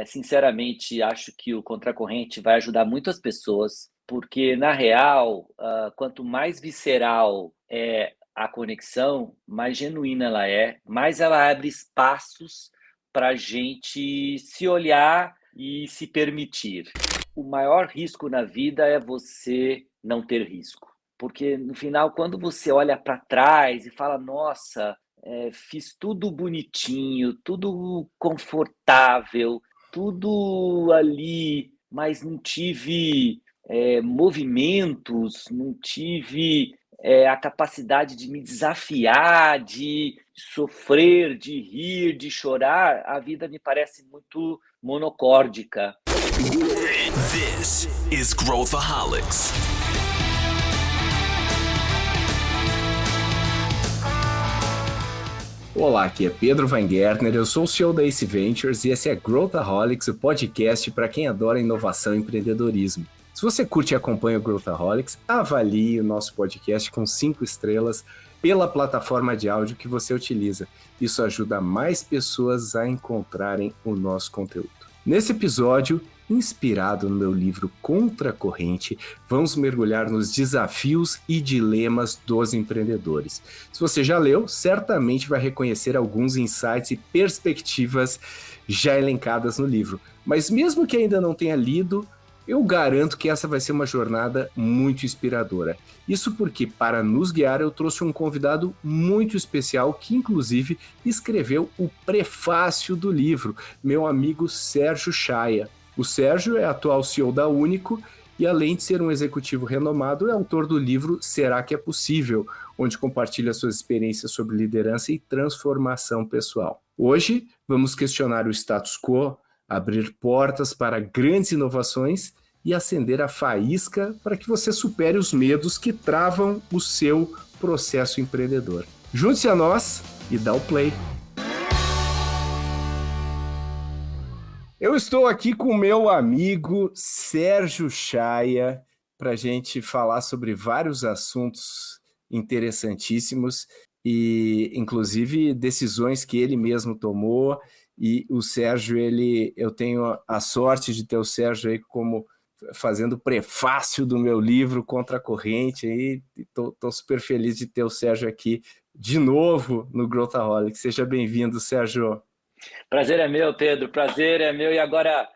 Sinceramente, acho que o Contracorrente vai ajudar muitas pessoas, porque, na real, quanto mais visceral é a conexão, mais genuína ela é, mais ela abre espaços para a gente se olhar e se permitir. O maior risco na vida é você não ter risco. Porque, no final, quando você olha para trás e fala, nossa, fiz tudo bonitinho, tudo confortável, tudo ali, mas não tive movimentos, não tive a capacidade de me desafiar, de sofrer, de rir, de chorar, a vida me parece muito monocórdica. This is Growthaholics. Olá, aqui é Pedro Weingärtner, eu sou o CEO da Ace Ventures e esse é Growthaholics, o podcast para quem adora inovação e empreendedorismo. Se você curte e acompanha o Growthaholics, avalie o nosso podcast com 5 estrelas pela plataforma de áudio que você utiliza. Isso ajuda mais pessoas a encontrarem o nosso conteúdo. Nesse episódio, inspirado no meu livro Contracorrente, vamos mergulhar nos desafios e dilemas dos empreendedores. Se você já leu, certamente vai reconhecer alguns insights e perspectivas já elencadas no livro. Mas mesmo que ainda não tenha lido, eu garanto que essa vai ser uma jornada muito inspiradora. Isso porque, para nos guiar, eu trouxe um convidado muito especial que, inclusive, escreveu o prefácio do livro, meu amigo Sérgio Chaia. O Sérgio é atual CEO da Único e, além de ser um executivo renomado, é autor do livro Será que é Possível?, onde compartilha suas experiências sobre liderança e transformação pessoal. Hoje, vamos questionar o status quo, abrir portas para grandes inovações e acender a faísca para que você supere os medos que travam o seu processo empreendedor. Junte-se a nós e dá o play! Eu estou aqui com o meu amigo Sérgio Chaia para a gente falar sobre vários assuntos interessantíssimos e, inclusive, decisões que ele mesmo tomou. E o Sérgio, eu tenho a sorte de ter o Sérgio aí como fazendo o prefácio do meu livro Contracorrente. Estou super feliz de ter o Sérgio aqui de novo no Growthaholics. Seja bem-vindo, Sérgio. Prazer é meu, Pedro, prazer é meu. E agora,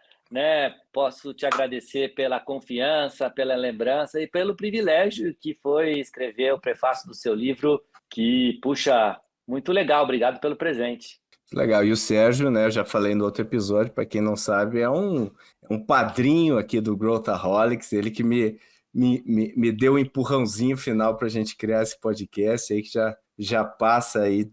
posso te agradecer pela confiança, pela lembrança e pelo privilégio que foi escrever o prefácio do seu livro, que, puxa, muito legal. Obrigado pelo presente. Legal, e o Sérgio, né, eu já falei no outro episódio, para quem não sabe, é um padrinho aqui do Growthaholics, ele que me deu um empurrãozinho final para a gente criar esse podcast aí, que já passa aí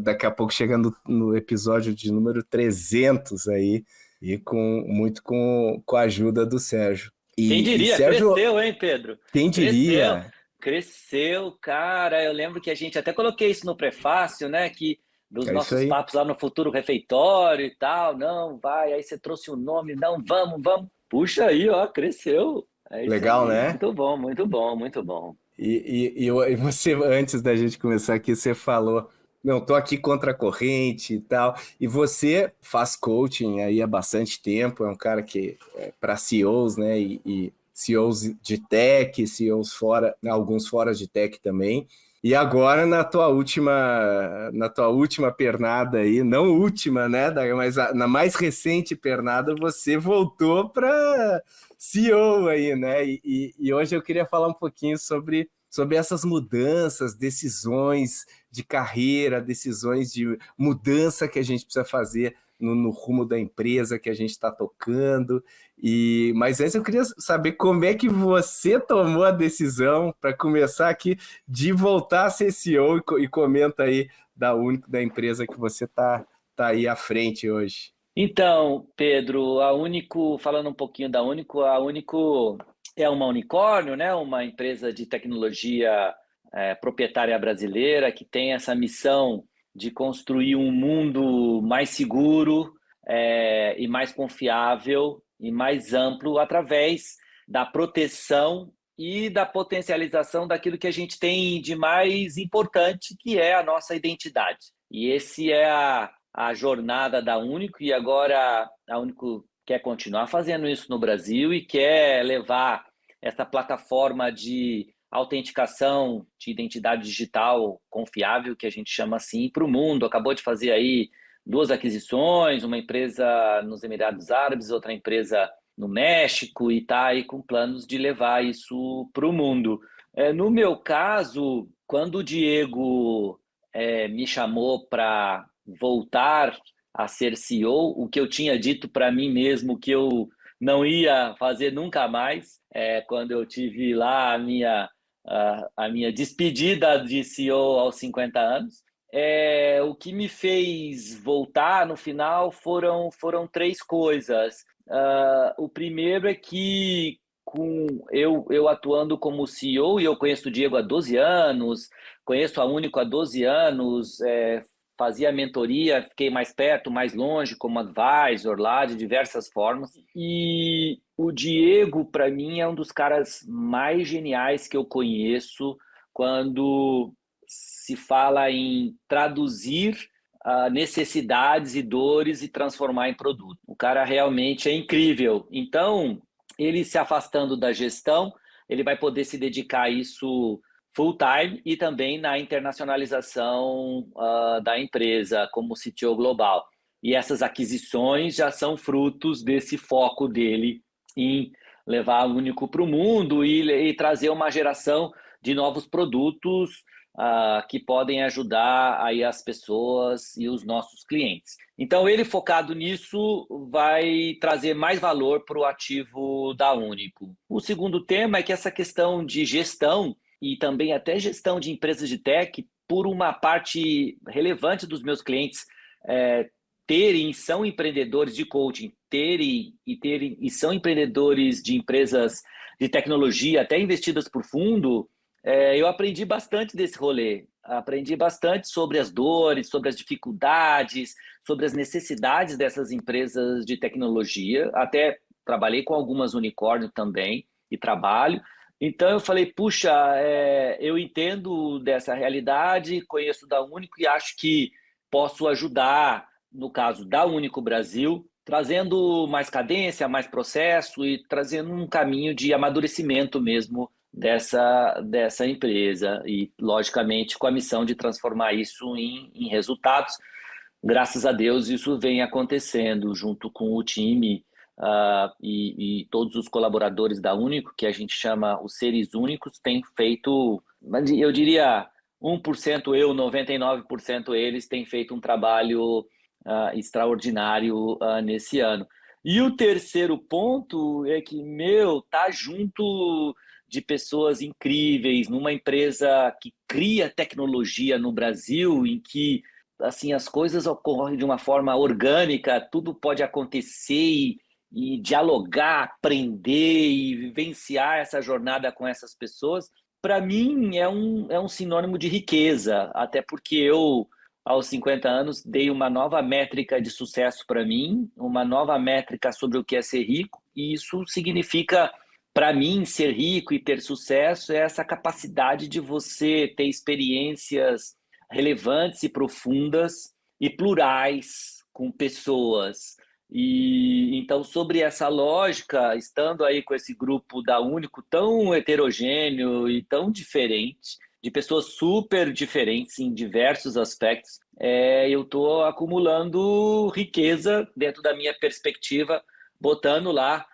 daqui a pouco chega no episódio de número 300 aí, e com a ajuda do Sérgio. Quem diria, Sérgio, cresceu, hein, Pedro? quem diria? Cresceu, cara. Eu lembro que a gente até coloquei isso no prefácio, né? Que dos É isso nossos aí. papos lá no Futuro Refeitório e tal. Não, vai, aí você trouxe o nome, não, vamos. Puxa aí, ó, cresceu. É isso Legal, aí. né? Muito bom, muito bom, muito bom. E você, antes da gente começar aqui, você falou, não, tô aqui contra a corrente e tal, e você faz coaching aí há bastante tempo, é um cara que é para CEOs, né, e CEOs de tech, CEOs fora, alguns fora de tech também, e agora na tua última pernada aí, não última, né, mas na mais recente pernada, você voltou para CEO aí, né? E hoje eu queria falar um pouquinho sobre essas mudanças, decisões de carreira, decisões de mudança que a gente precisa fazer no rumo da empresa que a gente está tocando. Mas antes eu queria saber como é que você tomou a decisão para começar aqui de voltar a ser CEO e comenta aí da Único, da empresa que você tá aí à frente hoje. Então, Pedro, falando um pouquinho da Único, a Único é uma unicórnio, né? Uma empresa de tecnologia proprietária brasileira que tem essa missão de construir um mundo mais seguro e mais confiável e mais amplo através da proteção e da potencialização daquilo que a gente tem de mais importante, que é a nossa identidade. E esse é a jornada da Único, e agora a Único quer continuar fazendo isso no Brasil e quer levar essa plataforma de autenticação de identidade digital confiável, que a gente chama assim, para o mundo. Acabou de fazer aí 2 aquisições, uma empresa nos Emirados Árabes, outra empresa no México, e está aí com planos de levar isso para o mundo. No meu caso, quando o Diego me chamou para voltar a ser CEO, o que eu tinha dito para mim mesmo que eu não ia fazer nunca mais, quando eu tive lá a minha despedida de CEO aos 50 anos. O que me fez voltar no final foram 3 coisas. O primeiro é que com eu atuando como CEO, e eu conheço o Diego há 12 anos, conheço a Único há 12 anos, fazia mentoria, fiquei mais perto, mais longe, como advisor lá, de diversas formas. E o Diego, para mim, é um dos caras mais geniais que eu conheço quando se fala em traduzir necessidades e dores e transformar em produto. O cara realmente é incrível. Então, ele se afastando da gestão, ele vai poder se dedicar a isso full time e também na internacionalização da empresa como CTO global. E essas aquisições já são frutos desse foco dele em levar a Único para o mundo e trazer uma geração de novos produtos que podem ajudar aí as pessoas e os nossos clientes. Então, ele focado nisso vai trazer mais valor para o ativo da Único. O segundo tema é que essa questão de gestão e também até gestão de empresas de tech, por uma parte relevante dos meus clientes são empreendedores de coaching, e são empreendedores de empresas de tecnologia, até investidas por fundo. Eu aprendi bastante desse rolê, aprendi bastante sobre as dores, sobre as dificuldades, sobre as necessidades dessas empresas de tecnologia, até trabalhei com algumas unicórnios também, e trabalho. Então eu falei, puxa, eu entendo dessa realidade, conheço da Único e acho que posso ajudar, no caso da Único Brasil, trazendo mais cadência, mais processo e trazendo um caminho de amadurecimento mesmo dessa empresa e, logicamente, com a missão de transformar isso em resultados. Graças a Deus, isso vem acontecendo junto com o time e todos os colaboradores da Único, que a gente chama os seres únicos, têm feito, eu diria, 1% eu, 99% eles têm feito um trabalho extraordinário nesse ano. E o terceiro ponto é que, tá junto de pessoas incríveis, numa empresa que cria tecnologia no Brasil, em que assim, as coisas ocorrem de uma forma orgânica, tudo pode acontecer e dialogar, aprender e vivenciar essa jornada com essas pessoas, para mim é um sinônimo de riqueza, até porque eu, aos 50 anos, dei uma nova métrica de sucesso para mim, uma nova métrica sobre o que é ser rico, e isso significa, para mim, ser rico e ter sucesso é essa capacidade de você ter experiências relevantes e profundas e plurais com pessoas. E então, sobre essa lógica, estando aí com esse grupo da Único tão heterogêneo e tão diferente, de pessoas super diferentes em diversos aspectos, eu estou acumulando riqueza dentro da minha perspectiva, botando lá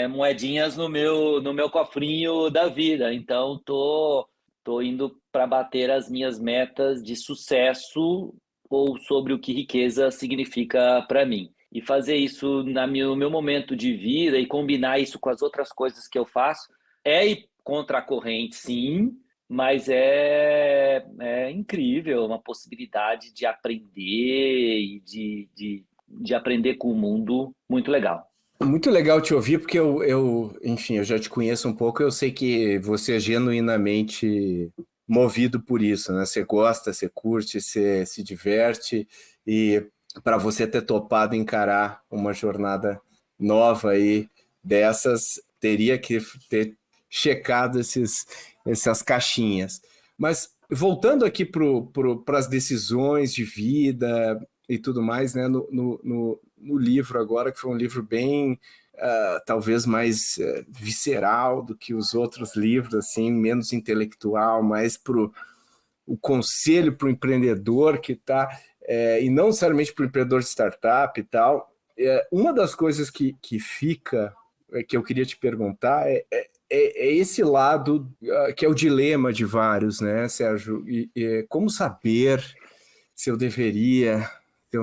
moedinhas no meu cofrinho da vida. Então, estou indo para bater as minhas metas de sucesso ou sobre o que riqueza significa para mim. E fazer isso no meu momento de vida e combinar isso com as outras coisas que eu faço ir contra a corrente, sim, mas é incrível, uma possibilidade de aprender e de aprender com o mundo muito legal. Muito legal te ouvir, porque enfim, eu já te conheço um pouco, eu sei que você é genuinamente movido por isso, né? Você gosta, você curte, você se diverte, e para você ter topado encarar uma jornada nova aí dessas, teria que ter checado essas caixinhas. Mas voltando aqui para as decisões de vida, e tudo mais, né, no livro agora, que foi um livro bem, talvez mais visceral do que os outros livros, assim, menos intelectual, mais pro o conselho para o empreendedor que está, e não necessariamente para o empreendedor de startup e tal. Uma das coisas que fica, que eu queria te perguntar, é esse lado que é o dilema de vários, né, Sérgio? Como saber se eu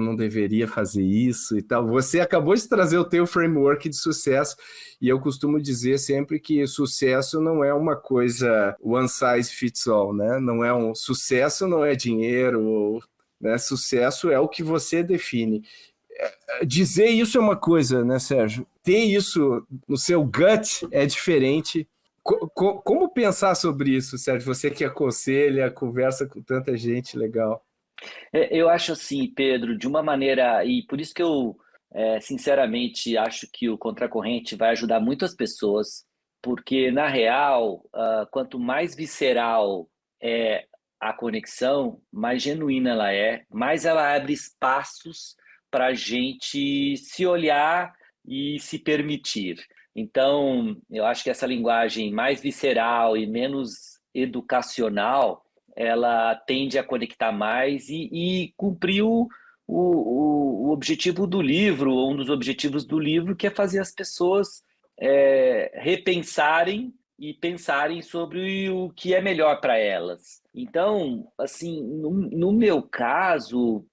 não deveria fazer isso e tal. Você acabou de trazer o teu framework de sucesso, e eu costumo dizer sempre que sucesso não é uma coisa one size fits all, né? Sucesso não é dinheiro, né? Sucesso é o que você define. Dizer isso é uma coisa, né, Sérgio? Ter isso no seu gut é diferente. Como pensar sobre isso, Sérgio? Você que aconselha, conversa com tanta gente legal. Eu acho assim, Pedro, de uma maneira, e por isso que eu, sinceramente, acho que o Contracorrente vai ajudar muitas pessoas, porque, na real, quanto mais visceral é a conexão, mais genuína ela é, mais ela abre espaços para a gente se olhar e se permitir. Então, eu acho que essa linguagem mais visceral e menos educacional, ela tende a conectar mais e cumprir o objetivo do livro, ou um dos objetivos do livro, que é fazer as pessoas repensarem e pensarem sobre o que é melhor para elas. Então, assim, no meu caso,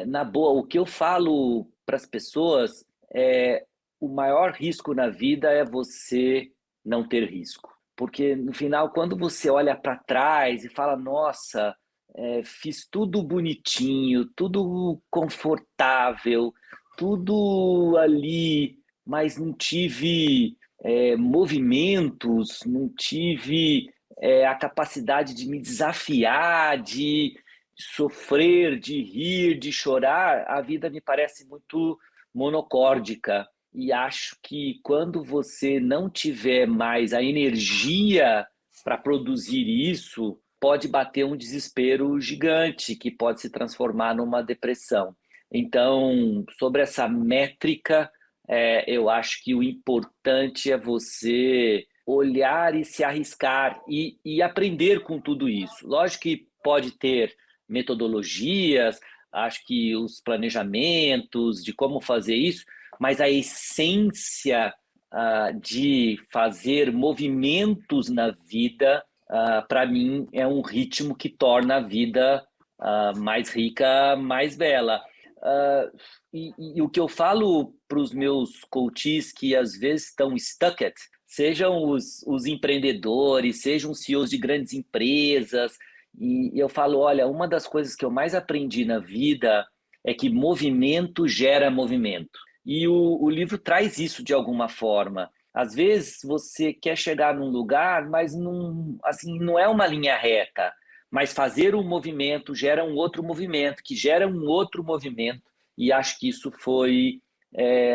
na boa, o que eu falo para as pessoas é o maior risco na vida é você não ter risco. Porque no final, quando você olha para trás e fala, nossa, fiz tudo bonitinho, tudo confortável, tudo ali, mas não tive movimentos, não tive a capacidade de me desafiar, de sofrer, de rir, de chorar, a vida me parece muito monocórdica. E acho que quando você não tiver mais a energia para produzir isso, pode bater um desespero gigante que pode se transformar numa depressão. Então, sobre essa métrica, eu acho que o importante é você olhar e se arriscar e aprender com tudo isso. Lógico que pode ter metodologias, acho que os planejamentos de como fazer isso, mas a essência de fazer movimentos na vida, para mim, é um ritmo que torna a vida mais rica, mais bela. E o que eu falo para os meus coaches que às vezes estão stuck it, sejam os empreendedores, sejam os CEOs de grandes empresas, e eu falo, olha, uma das coisas que eu mais aprendi na vida é que movimento gera movimento. E o livro traz isso de alguma forma. Às vezes você quer chegar num lugar, mas não, assim, não é uma linha reta. Mas fazer um movimento gera um outro movimento, que gera um outro movimento. E acho que isso foi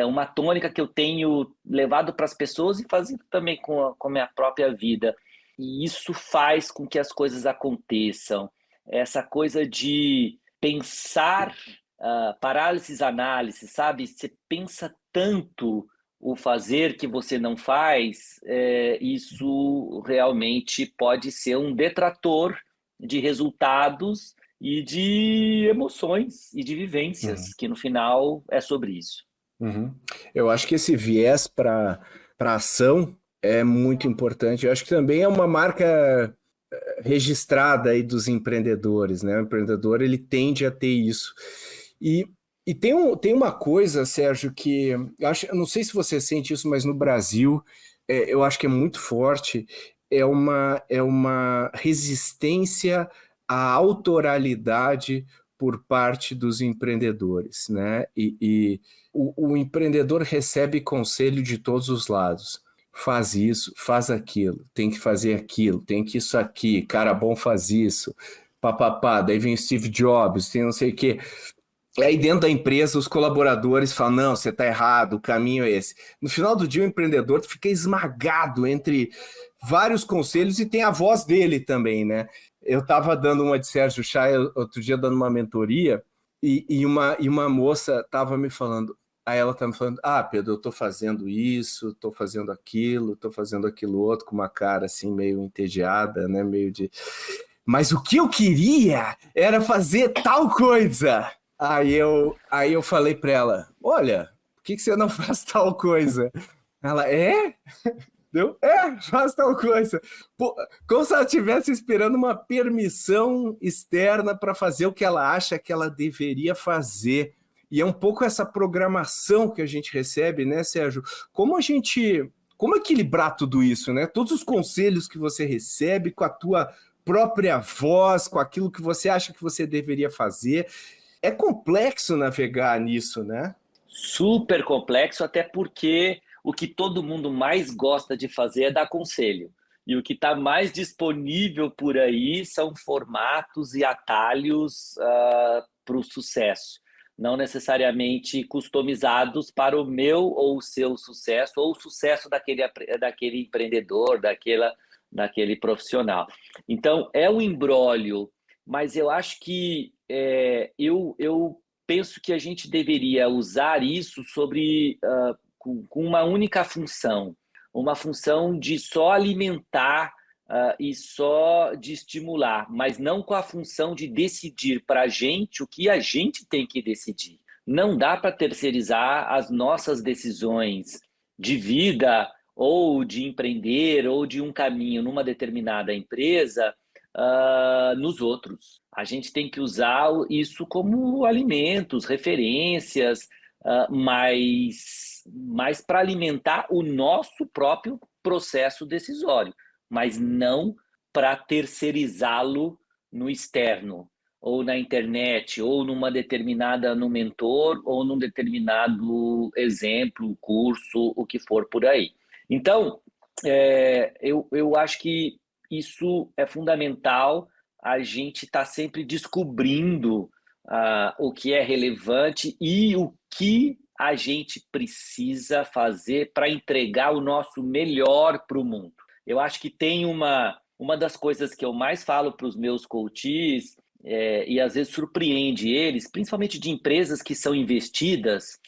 uma tônica que eu tenho levado para as pessoas e fazendo também com a minha própria vida. E isso faz com que as coisas aconteçam. Essa coisa de pensar, parálises análise, sabe? Você pensa tanto o fazer que você não faz, isso realmente pode ser um detrator de resultados e de emoções e de vivências, que no final é sobre isso. Uhum. Eu acho que esse viés para ação é muito importante. Eu acho que também é uma marca registrada aí dos empreendedores, né? O empreendedor, ele tende a ter isso. E tem uma coisa, Sérgio, que eu não sei se você sente isso, mas no Brasil eu acho que é muito forte, é uma resistência à autoralidade por parte dos empreendedores, né? E o empreendedor recebe conselho de todos os lados. Faz isso, faz aquilo, tem que fazer aquilo, tem que isso aqui, cara bom faz isso, papapá, daí vem Steve Jobs, tem não sei o quê. Aí dentro da empresa os colaboradores falam, não, você está errado, o caminho é esse. No final do dia o empreendedor fica esmagado entre vários conselhos e tem a voz dele também, né? Eu estava dando uma de Sérgio Chá outro dia, dando uma mentoria, E uma moça tava me falando, aí ela tá me falando, Pedro, eu tô fazendo isso, tô fazendo aquilo outro, com uma cara assim meio entediada, né, meio de... Mas o que eu queria era fazer tal coisa. Aí eu falei pra ela, olha, por que você não faz tal coisa? Ela, Deu? Faz tal coisa. Pô, como se ela estivesse esperando uma permissão externa para fazer o que ela acha que ela deveria fazer. E é um pouco essa programação que a gente recebe, né, Sérgio? Como equilibrar tudo isso, né? Todos os conselhos que você recebe com a tua própria voz, com aquilo que você acha que você deveria fazer. É complexo navegar nisso, né? Super complexo, até porque o que todo mundo mais gosta de fazer é dar conselho. E o que está mais disponível por aí são formatos e atalhos para o sucesso, não necessariamente customizados para o meu ou o seu sucesso, ou o sucesso daquele empreendedor, daquele profissional. Então, é um imbróglio, mas eu acho que eu penso que a gente deveria usar isso com uma única função, uma função de só alimentar e só de estimular, mas não com a função de decidir para a gente o que a gente tem que decidir. Não dá para terceirizar as nossas decisões de vida ou de empreender ou de um caminho numa determinada empresa nos outros. A gente tem que usar isso como alimentos, referências, mas para alimentar o nosso próprio processo decisório, mas não para terceirizá-lo no externo, ou na internet, ou no mentor, ou num determinado exemplo, curso, o que for por aí. Então, eu acho que isso é fundamental. A gente está sempre descobrindo o que é relevante e o que a gente precisa fazer para entregar o nosso melhor para o mundo. Eu acho que tem uma das coisas que eu mais falo para os meus coaches, e às vezes surpreende eles, principalmente de empresas que são investidas,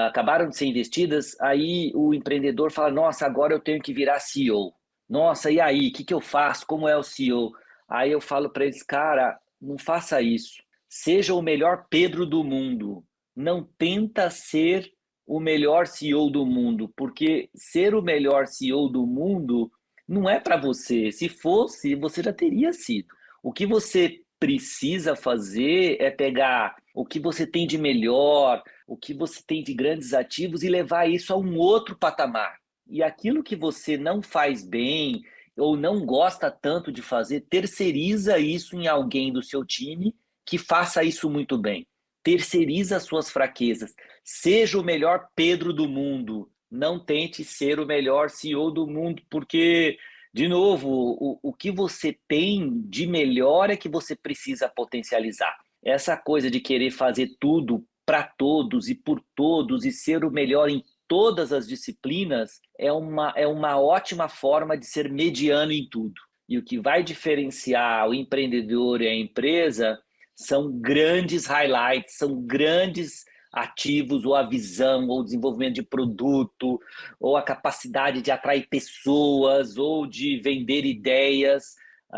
acabaram de ser investidas, aí o empreendedor fala, nossa, agora eu tenho que virar CEO. Nossa, e aí, o que eu faço? Como é o CEO? Aí eu falo para eles, cara, não faça isso. Seja o melhor Pedro do mundo. Não tenta ser o melhor CEO do mundo, porque ser o melhor CEO do mundo não é para você. Se fosse, você já teria sido. O que você precisa fazer é pegar o que você tem de melhor, o que você tem de grandes ativos e levar isso a um outro patamar. E aquilo que você não faz bem ou não gosta tanto de fazer, terceiriza isso em alguém do seu time que faça isso muito bem. Terceiriza as suas fraquezas. Seja o melhor Pedro do mundo. Não tente ser o melhor CEO do mundo, porque, de novo, o que você tem de melhor é que você precisa potencializar. Essa coisa de querer fazer tudo para todos e por todos e ser o melhor em todas as disciplinas é uma ótima forma de ser mediano em tudo. E o que vai diferenciar o empreendedor e a empresa são grandes highlights, são grandes ativos, ou a visão, ou o desenvolvimento de produto, ou a capacidade de atrair pessoas, ou de vender ideias,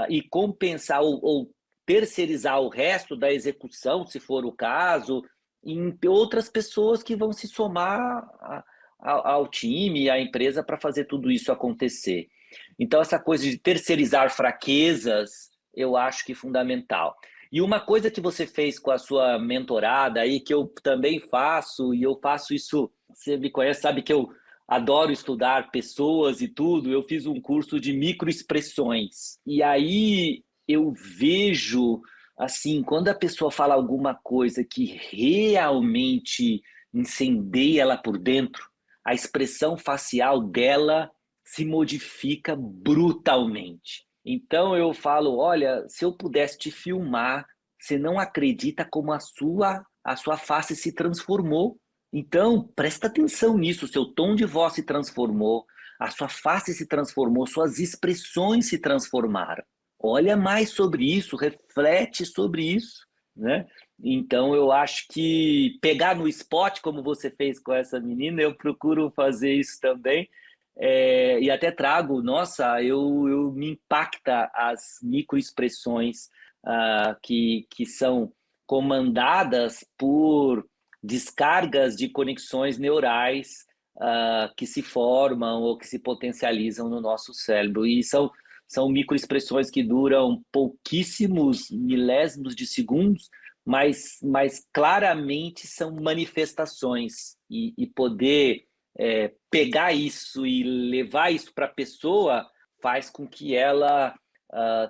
e compensar ou terceirizar o resto da execução, se for o caso, em outras pessoas que vão se somar ao time, à empresa, para fazer tudo isso acontecer. Então, essa coisa de terceirizar fraquezas, eu acho que é fundamental. E uma coisa que você fez com a sua mentorada aí, que eu também faço, e eu faço isso, você me conhece, sabe que eu adoro estudar pessoas e tudo, eu fiz um curso de microexpressões. E aí eu vejo, assim, quando a pessoa fala alguma coisa que realmente incendeia ela por dentro, a expressão facial dela se modifica brutalmente. Então eu falo, olha, se eu pudesse te filmar, você não acredita como a sua face se transformou. Então, presta atenção nisso, seu tom de voz se transformou, a sua face se transformou, suas expressões se transformaram. Olha mais sobre isso, reflete sobre isso. né? Então, eu acho que pegar no spot, como você fez com essa menina, eu procuro fazer isso também. E até trago, nossa, eu me impacta as microexpressões que são comandadas por descargas de conexões neurais que se formam ou que se potencializam no nosso cérebro. E são microexpressões que duram pouquíssimos milésimos de segundos, mas claramente são manifestações. E poder pegar isso e levar isso para a pessoa faz com que ela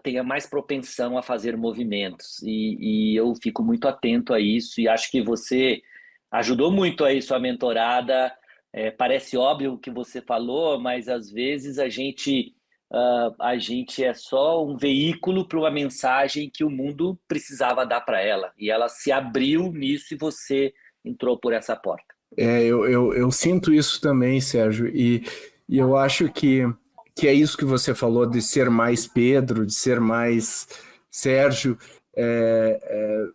tenha mais propensão a fazer movimentos. E eu fico muito atento a isso e acho que você ajudou muito aí sua mentorada. Parece óbvio o que você falou, mas às vezes a gente é só um veículo para uma mensagem que o mundo precisava dar para ela. E ela se abriu nisso e você entrou por essa porta. Eu sinto isso também, Sérgio, e eu acho que é isso que você falou de ser mais Pedro, de ser mais Sérgio,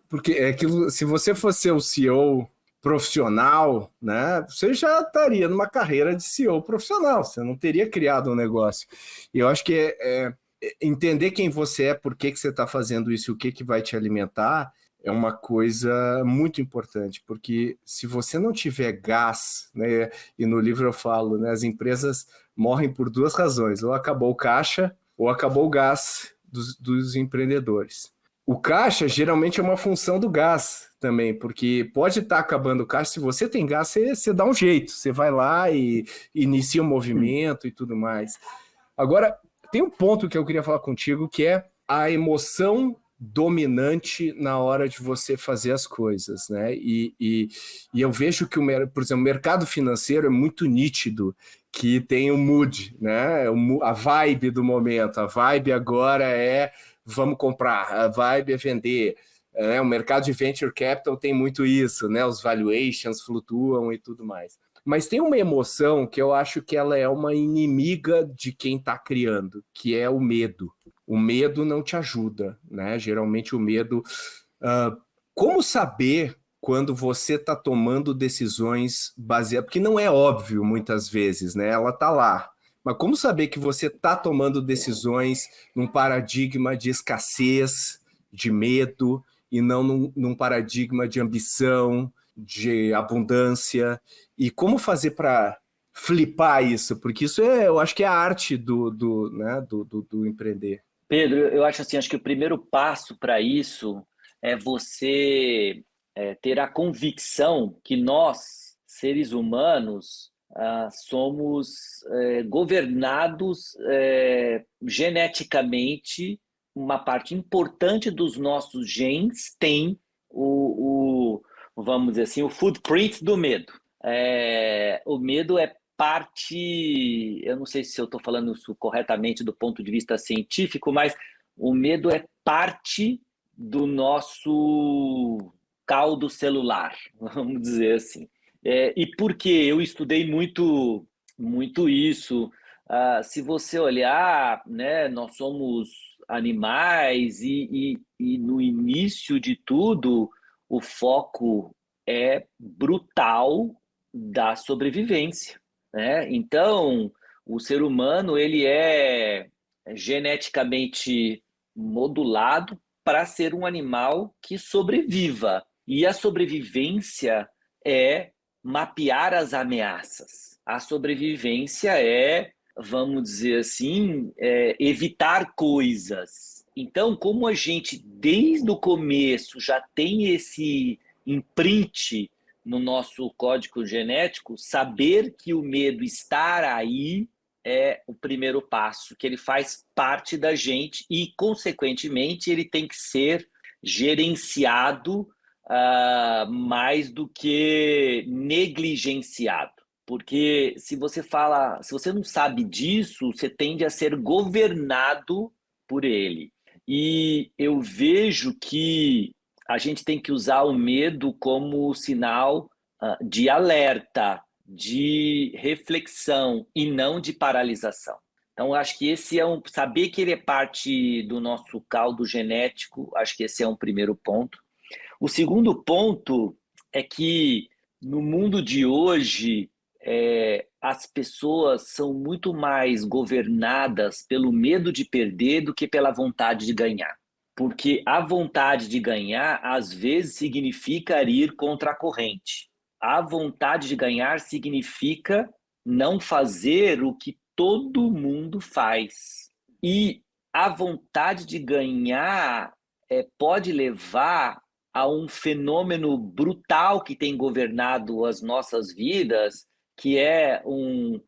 porque é aquilo, se você fosse o CEO profissional, né, você já estaria numa carreira de CEO profissional, você não teria criado um negócio. E eu acho que entender quem você é, por que você está fazendo isso, o que vai te alimentar, é uma coisa muito importante, porque se você não tiver gás, né, e no livro eu falo, né, as empresas morrem por duas razões, ou acabou o caixa, ou acabou o gás dos empreendedores. O caixa geralmente é uma função do gás também, porque pode estar acabando o caixa, se você tem gás, você dá um jeito, você vai lá e inicia um movimento e tudo mais. Agora, tem um ponto que eu queria falar contigo, que é a emoção dominante na hora de você fazer as coisas, né? E eu vejo que, por exemplo, o mercado financeiro é muito nítido, que tem o mood, né? A vibe do momento. A vibe agora é vamos comprar, a vibe é vender. O mercado de venture capital tem muito isso, né? Os valuations flutuam e tudo mais. Mas tem uma emoção que eu acho que ela é uma inimiga de quem está criando, que é o medo. O medo não te ajuda, né? Geralmente o medo... como saber quando você está tomando decisões baseadas... Porque não é óbvio muitas vezes, né? Ela está lá. Mas como saber que você está tomando decisões num paradigma de escassez, de medo, e não num paradigma de ambição, de abundância? E como fazer para flipar isso? Porque isso eu acho que é a arte do empreender. Pedro, eu acho assim, acho que o primeiro passo para isso é você ter a convicção que nós, seres humanos, somos governados geneticamente. Uma parte importante dos nossos genes tem vamos dizer assim, o footprint do medo. O medo é parte, eu não sei se eu estou falando isso corretamente do ponto de vista científico, mas o medo é parte do nosso caldo celular, vamos dizer assim. E por que eu estudei muito, muito isso? Se você olhar, né, nós somos animais e no início de tudo, o foco é brutal da sobrevivência, né? Então, o ser humano ele é geneticamente modulado para ser um animal que sobreviva. E a sobrevivência é mapear as ameaças. A sobrevivência vamos dizer assim, evitar coisas. Então, como a gente, desde o começo, já tem esse imprint no nosso código genético, saber que o medo está aí é o primeiro passo, que ele faz parte da gente e, consequentemente, ele tem que ser gerenciado mais do que negligenciado. Porque se você não sabe disso, você tende a ser governado por ele. E eu vejo que a gente tem que usar o medo como sinal de alerta, de reflexão e não de paralisação. Então, acho que esse saber que ele é parte do nosso caldo genético, acho que esse é um primeiro ponto. O segundo ponto é que no mundo de hoje, as pessoas são muito mais governadas pelo medo de perder do que pela vontade de ganhar. Porque a vontade de ganhar, às vezes, significa ir contra a corrente. A vontade de ganhar significa não fazer o que todo mundo faz. E a vontade de ganhar pode levar a um fenômeno brutal que tem governado as nossas vidas, que é um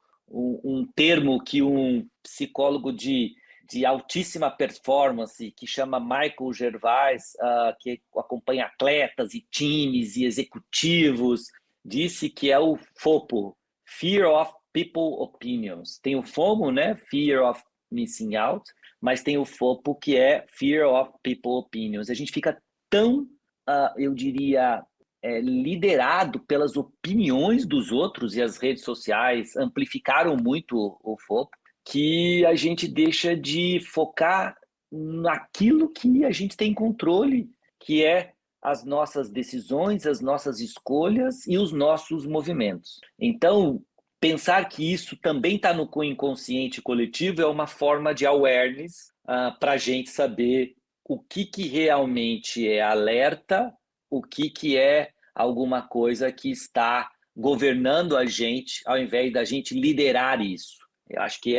termo que um psicólogo de altíssima performance, que chama Michael Gervais, que acompanha atletas e times e executivos, disse que é o FOPO, Fear of People Opinions. Tem o FOMO, né? Fear of Missing Out, mas tem o FOPO, que é Fear of People Opinions. A gente fica tão, eu diria, liderado pelas opiniões dos outros, e as redes sociais amplificaram muito o FOPO, que a gente deixa de focar naquilo que a gente tem controle, que é as nossas decisões, as nossas escolhas e os nossos movimentos. Então, pensar que isso também está no inconsciente coletivo é uma forma de awareness para a gente saber o que realmente é alerta, o que é alguma coisa que está governando a gente, ao invés da gente liderar isso. Eu acho que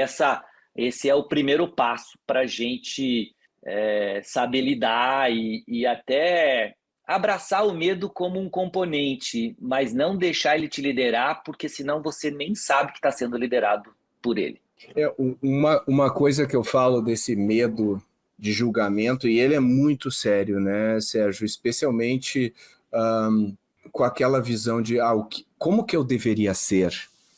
esse é o primeiro passo para a gente saber lidar e até abraçar o medo como um componente, mas não deixar ele te liderar, porque senão você nem sabe que está sendo liderado por ele. Uma coisa que eu falo desse medo de julgamento, e ele é muito sério, né, Sérgio? Especialmente com aquela visão de como que eu deveria ser,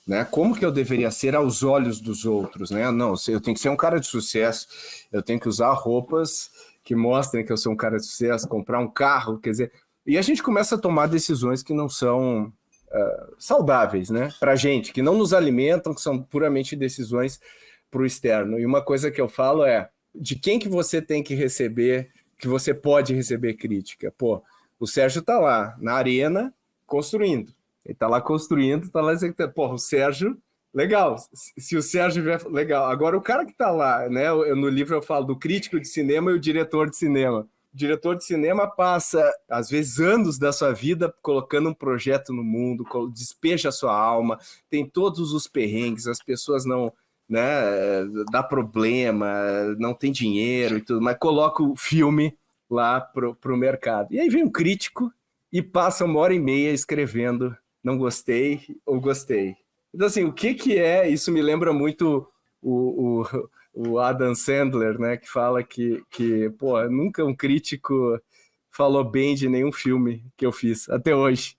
né? Como que eu deveria ser aos olhos dos outros, né? Não, eu tenho que ser um cara de sucesso, eu tenho que usar roupas que mostrem que eu sou um cara de sucesso, comprar um carro, quer dizer... E a gente começa a tomar decisões que não são saudáveis, né? Pra gente, que não nos alimentam, que são puramente decisões para o externo. E uma coisa que eu falo é, de quem que você tem que receber, que você pode receber crítica? Pô, o Sérgio tá lá, na arena, construindo. Ele tá lá construindo, tá lá... Pô, o Sérgio... Legal, se o Sérgio vier... Legal, agora o cara que tá lá, né? No livro eu falo do crítico de cinema e o diretor de cinema. O diretor de cinema passa, às vezes, anos da sua vida colocando um projeto no mundo, despeja a sua alma, tem todos os perrengues, as pessoas não... né, dá problema, não tem dinheiro e tudo, mas coloca o filme lá pro mercado. E aí vem um crítico e passa 1h30 escrevendo não gostei ou gostei. Então, assim, o que é... Isso me lembra muito o Adam Sandler, né? Que fala que pô, nunca um crítico falou bem de nenhum filme que eu fiz, até hoje.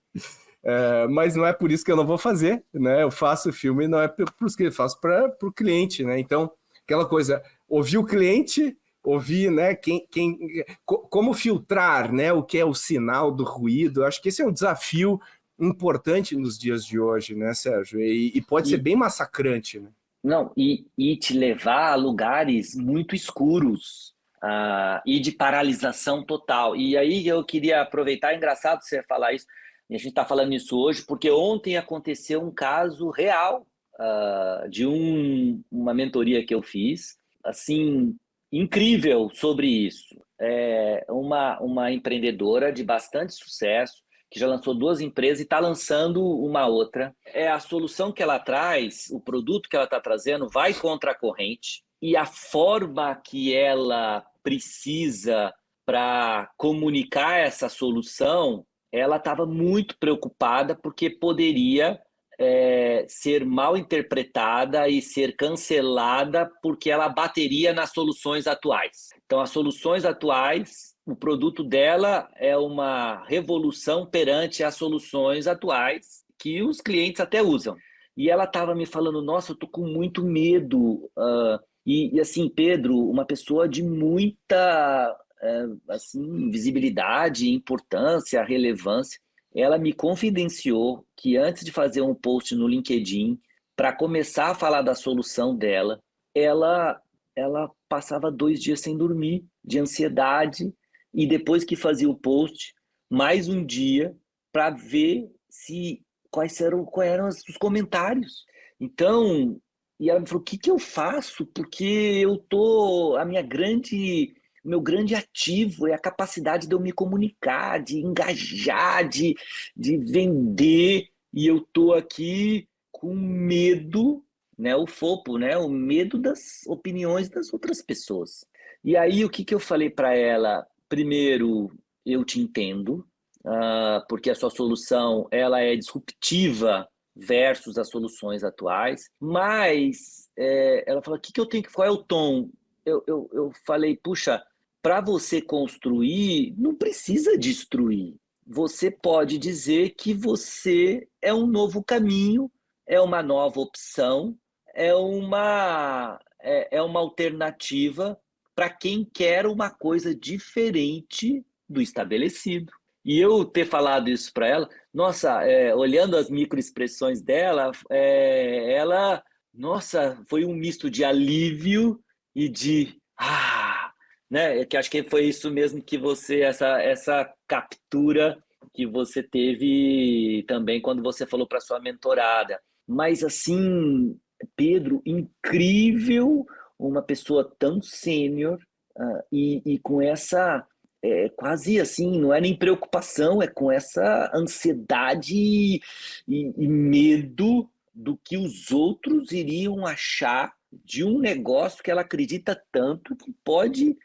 Mas não é por isso que eu não vou fazer, né? Eu faço o filme, não é por isso que eu faço para o cliente, né? Então, aquela coisa, ouvir o cliente, ouvir, né? Como filtrar, né? O que é o sinal do ruído. Eu acho que esse é um desafio importante nos dias de hoje, né, Sérgio? E pode ser bem massacrante, né? Não, e te levar a lugares muito escuros e de paralisação total. E aí eu queria aproveitar, é engraçado você falar isso, e a gente está falando isso hoje, porque ontem aconteceu um caso real de uma mentoria que eu fiz, assim, incrível sobre isso. Uma empreendedora de bastante sucesso, que já lançou 2 empresas e está lançando uma outra. A solução que ela traz, o produto que ela está trazendo, vai contra a corrente, e a forma que ela precisa para comunicar essa solução, ela estava muito preocupada porque poderia ser mal interpretada e ser cancelada porque ela bateria nas soluções atuais. Então, as soluções atuais, o produto dela é uma revolução perante as soluções atuais que os clientes até usam. E ela estava me falando, nossa, eu estou com muito medo. E assim, Pedro, uma pessoa de muita assim, visibilidade, importância, relevância, ela me confidenciou que antes de fazer um post no LinkedIn, para começar a falar da solução dela, ela passava 2 dias sem dormir, de ansiedade, e depois que fazia o post, mais um dia para ver se quais eram os comentários. Então, e ela me falou: o que que eu faço? Porque o meu grande ativo é a capacidade de eu me comunicar, de engajar, de vender, e eu tô aqui com medo, né? O FOPO, né? O medo das opiniões das outras pessoas. E aí, o que que eu falei para ela? Primeiro, eu te entendo, porque a sua solução ela é disruptiva versus as soluções atuais, mas ela falou: o que que eu tenho que, qual é o tom? Eu falei: puxa, para você construir, não precisa destruir. Você pode dizer que você é um novo caminho, é uma nova opção, é uma alternativa para quem quer uma coisa diferente do estabelecido. E eu ter falado isso para ela, nossa, olhando as microexpressões dela, nossa, foi um misto de alívio e de, né? Que acho que foi isso mesmo que essa captura que você teve também quando você falou para sua mentorada. Mas assim, Pedro, incrível, uma pessoa tão sênior, e com essa quase assim, não é nem preocupação, é com essa ansiedade e medo do que os outros iriam achar de um negócio que ela acredita tanto que pode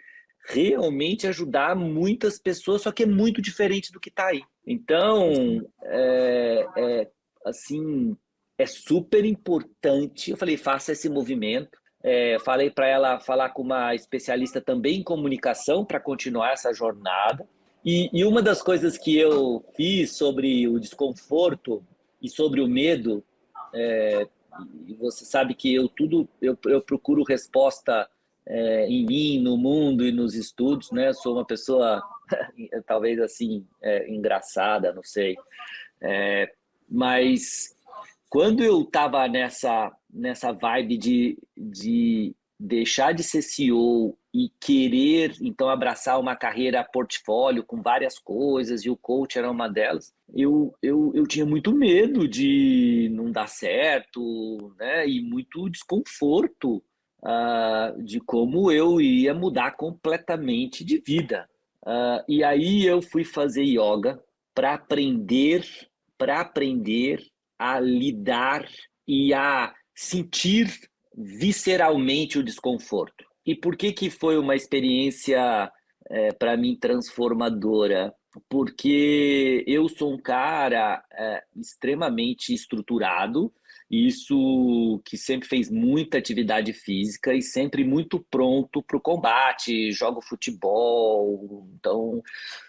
realmente ajudar muitas pessoas, só que é muito diferente do que está aí. Então, assim, é super importante. Eu falei: faça esse movimento. Falei para ela falar com uma especialista também em comunicação para continuar essa jornada. E uma das coisas que eu fiz sobre o desconforto e sobre o medo, e você sabe que eu procuro resposta em mim, no mundo e nos estudos, né? Sou uma pessoa talvez assim engraçada, não sei, mas quando eu estava nessa vibe de deixar de ser CEO e querer, então, abraçar uma carreira portfólio com várias coisas, e o coach era uma delas, eu tinha muito medo de não dar certo, né? E muito desconforto, de como eu ia mudar completamente de vida. E aí eu fui fazer yoga para aprender a lidar e a sentir visceralmente o desconforto. E por que que foi uma experiência para mim transformadora? Porque eu sou um cara extremamente estruturado, isso que sempre fez muita atividade física e sempre muito pronto para o combate, jogo futebol, então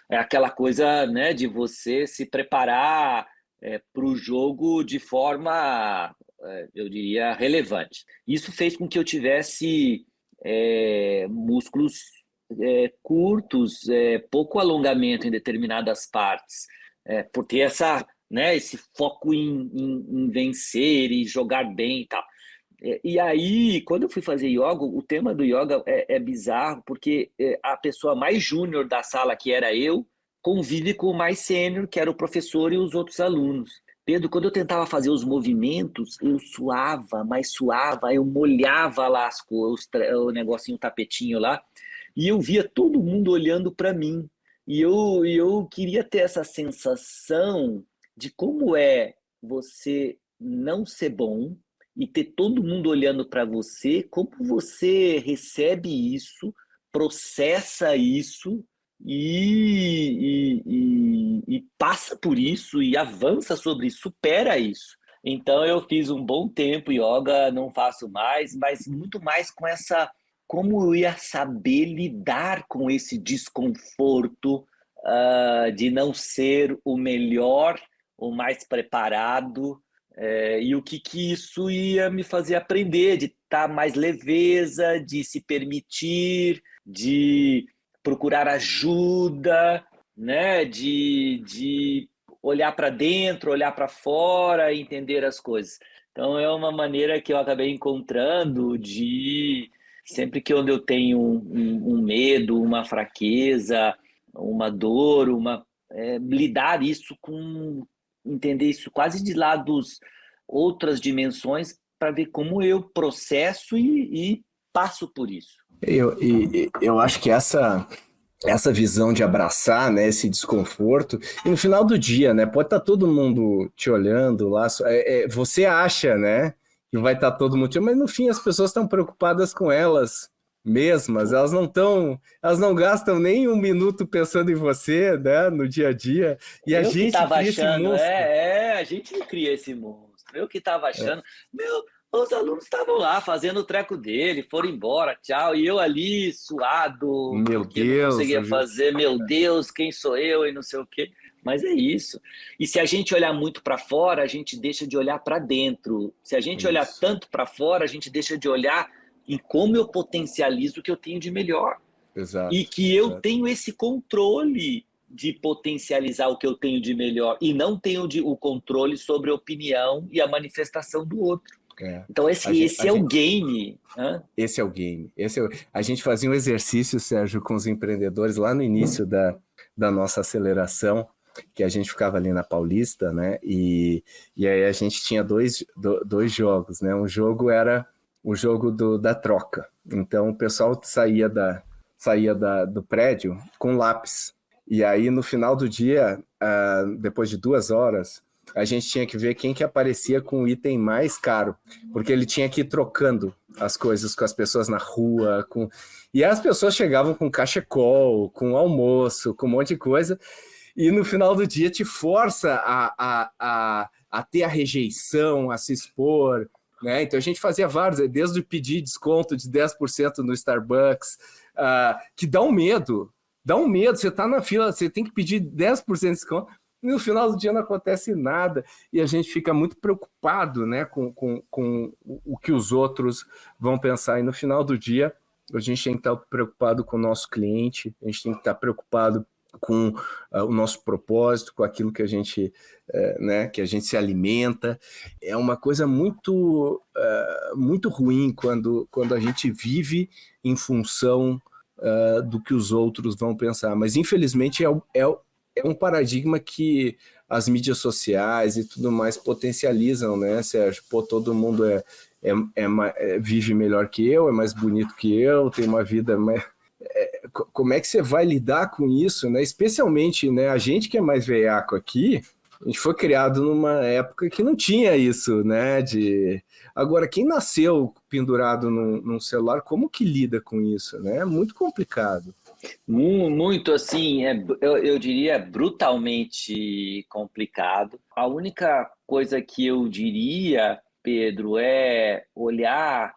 é aquela coisa, né, de você se preparar para o jogo de forma, eu diria, relevante. Isso fez com que eu tivesse músculos curtos, pouco alongamento em determinadas partes, por ter né, esse foco em vencer e jogar bem e tal. E aí, quando eu fui fazer yoga, o tema do yoga é bizarro, porque a pessoa mais júnior da sala, que era eu, convive com o mais sênior, que era o professor e os outros alunos. Pedro, quando eu tentava fazer os movimentos, eu suava, mas suava, eu molhava lá o negocinho, o tapetinho lá, e eu via todo mundo olhando para mim. E eu queria ter essa sensação de como é você não ser bom e ter todo mundo olhando para você, como você recebe isso, processa isso e passa por isso e avança sobre isso, supera isso. Então eu fiz um bom tempo yoga, não faço mais, mas muito mais com essa, como eu ia saber lidar com esse desconforto, de não ser o melhor, o mais preparado, e o que isso ia me fazer aprender, de estar mais leveza, de se permitir, de procurar ajuda, né? De olhar para dentro, olhar para fora, entender as coisas. Então é uma maneira que eu acabei encontrando de sempre que onde eu tenho um medo, uma fraqueza, uma dor, lidar isso entender isso quase de lados, outras dimensões, para ver como eu processo e passo por isso. Eu acho que essa visão de abraçar, né, esse desconforto, e no final do dia, né, pode estar todo mundo te olhando lá, você acha, né, que vai estar todo mundo te olhando, mas no fim as pessoas estão preocupadas com elas mesmas, elas não gastam nem um minuto pensando em você, né, no dia a dia, e a Eu que gente estava cria esse achando, monstro. a gente não cria esse monstro. Eu que estava achando, os alunos estavam lá fazendo o treco dele, foram embora, tchau, e eu ali suado, Meu porque não Deus, conseguia fazer, meu Deus, quem sou eu e não sei o quê. Mas é isso. E se a gente olhar muito para fora, a gente deixa de olhar para dentro. Se a gente olhar Isso. tanto para fora, a gente deixa de olhar em como eu potencializo o que eu tenho de melhor. E Exato, que eu exato. tenho esse controle de potencializar o que eu tenho de melhor e não tenho o controle sobre a opinião e a manifestação do outro. Então esse é o game. Esse é o game. A gente fazia um exercício, Sérgio, com os empreendedores lá no início da nossa aceleração, que a gente ficava ali na Paulista, né? E aí a gente tinha dois jogos, né? Um jogo era o jogo da troca. Então o pessoal saía do prédio com lápis. E aí no final do dia, depois de 2 horas, a gente tinha que ver quem que aparecia com o item mais caro, porque ele tinha que ir trocando as coisas com as pessoas na rua, e as pessoas chegavam com cachecol, com almoço, com um monte de coisa, e no final do dia te força a ter a rejeição, a se expor, né? Então a gente fazia vários, desde o pedir desconto de 10% no Starbucks, que dá um medo, você tá na fila, você tem que pedir 10% de desconto, e no final do dia não acontece nada, e a gente fica muito preocupado, né, com o que os outros vão pensar, e no final do dia a gente tem que estar preocupado com o nosso cliente, a gente tem que estar preocupado com o nosso propósito, com aquilo que a gente, né, que a gente se alimenta. É uma coisa muito, muito ruim quando a gente vive em função do que os outros vão pensar, mas infelizmente é um paradigma que as mídias sociais e tudo mais potencializam, né, Sérgio? Pô, todo mundo vive melhor que eu, é mais bonito que eu, tem uma vida mais... Como é que você vai lidar com isso, né? Especialmente, né, a gente que é mais veiaco aqui, a gente foi criado numa época que não tinha isso, né? Agora, quem nasceu pendurado num celular, como que lida com isso, né? É muito complicado. Muito assim, eu diria brutalmente complicado. A única coisa que eu diria, Pedro, é olhar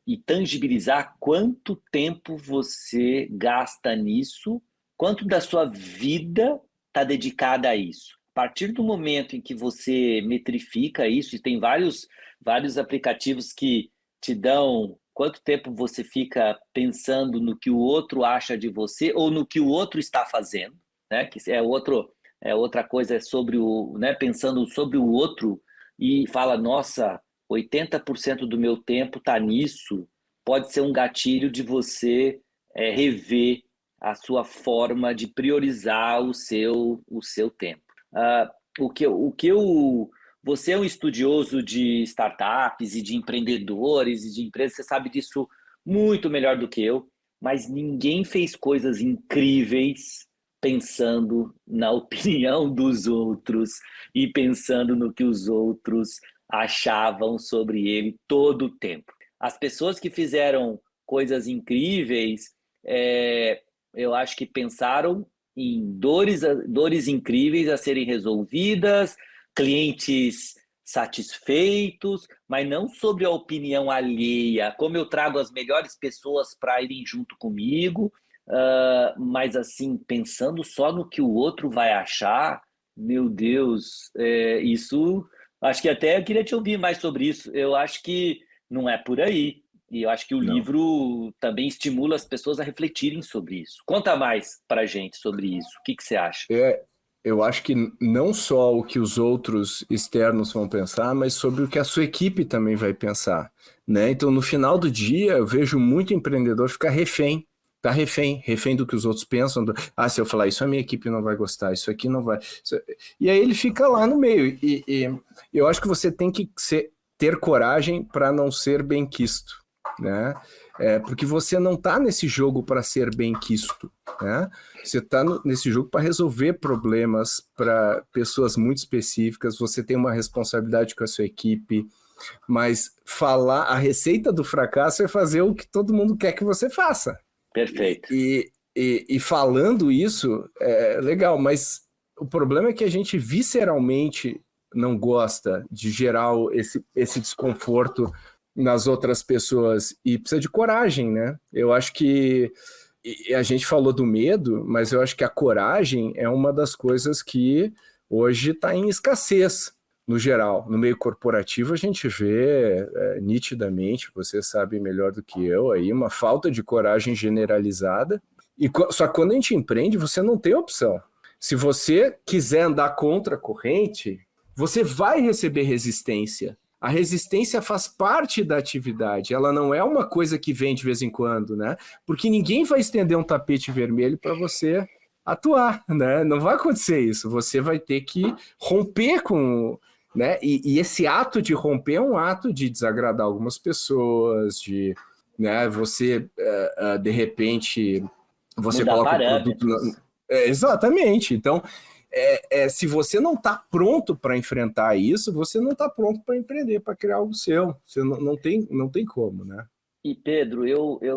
e tangibilizar quanto tempo você gasta nisso, quanto da sua vida está dedicada a isso. A partir do momento em que você metrifica isso, e tem vários aplicativos que te dão quanto tempo você fica pensando no que o outro acha de você ou no que o outro está fazendo, né? Que outra coisa, é sobre né? Pensando sobre o outro e fala, nossa, 80% do meu tempo está nisso, pode ser um gatilho de você rever a sua forma de priorizar o seu tempo. Você é um estudioso de startups e de empreendedores e de empresas, você sabe disso muito melhor do que eu, mas ninguém fez coisas incríveis pensando na opinião dos outros e pensando no que os outros achavam sobre ele todo o tempo. As pessoas que fizeram coisas incríveis, eu acho que pensaram em dores incríveis a serem resolvidas, clientes satisfeitos, mas não sobre a opinião alheia, como eu trago as melhores pessoas para irem junto comigo, mas assim, pensando só no que o outro vai achar, meu Deus, isso, acho que até eu queria te ouvir mais sobre isso, eu acho que não é por aí, e eu acho que o Não. livro também estimula as pessoas a refletirem sobre isso. Conta mais para a gente sobre isso, o que você acha? Eu acho que não só o que os outros externos vão pensar, mas sobre o que a sua equipe também vai pensar, né? Então, no final do dia, eu vejo muito empreendedor ficar refém Tá refém do que os outros pensam. Se eu falar isso, a minha equipe não vai gostar, isso aqui não vai. E aí ele fica lá no meio. E eu acho que você tem que ter coragem para não ser benquisto, né? Porque você não está nesse jogo para ser benquisto, né? Você está nesse jogo para resolver problemas para pessoas muito específicas. Você tem uma responsabilidade com a sua equipe, mas a receita do fracasso é fazer o que todo mundo quer que você faça. Perfeito. E falando isso, é legal, mas o problema é que a gente visceralmente não gosta de gerar esse desconforto nas outras pessoas e precisa de coragem, né? Eu acho que a gente falou do medo, mas eu acho que a coragem é uma das coisas que hoje está em escassez. No geral, no meio corporativo a gente vê nitidamente, você sabe melhor do que eu, aí uma falta de coragem generalizada. Só que quando a gente empreende, você não tem opção. Se você quiser andar contra a corrente, você vai receber resistência. A resistência faz parte da atividade, ela não é uma coisa que vem de vez em quando, né? Porque ninguém vai estender um tapete vermelho para você atuar, né? Não vai acontecer isso. Você vai ter que romper com... Né? E esse ato de romper é um ato de desagradar algumas pessoas, de, né, você, de repente, você mudar coloca o parâmetros. produto... exatamente. Então, se você não está pronto para enfrentar isso, você não está pronto para empreender, para criar algo seu. Você não tem como, né? E Pedro,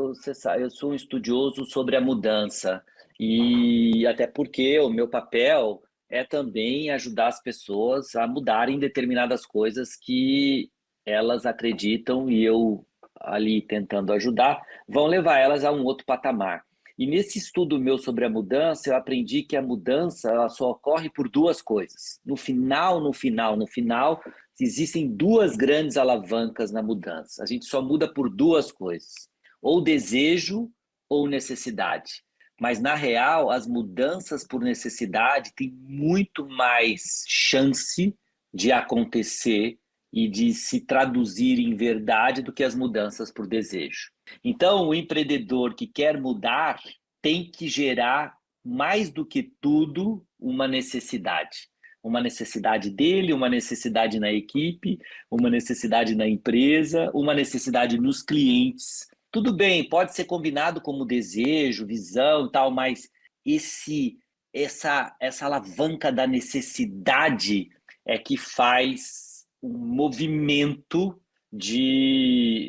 você sabe, eu sou um estudioso sobre a mudança e até porque o meu papel é também ajudar as pessoas a mudarem determinadas coisas que elas acreditam e eu ali tentando ajudar, vão levar elas a um outro patamar. E nesse estudo meu sobre a mudança, eu aprendi que a mudança ela só ocorre por duas coisas. No final, existem duas grandes alavancas na mudança. A gente só muda por duas coisas: ou desejo ou necessidade. Mas, na real, as mudanças por necessidade têm muito mais chance de acontecer e de se traduzir em verdade do que as mudanças por desejo. Então, o empreendedor que quer mudar tem que gerar, mais do que tudo, uma necessidade. Uma necessidade dele, uma necessidade na equipe, uma necessidade na empresa, uma necessidade nos clientes. Tudo bem, pode ser combinado como desejo, visão e tal, mas essa alavanca da necessidade é que faz um movimento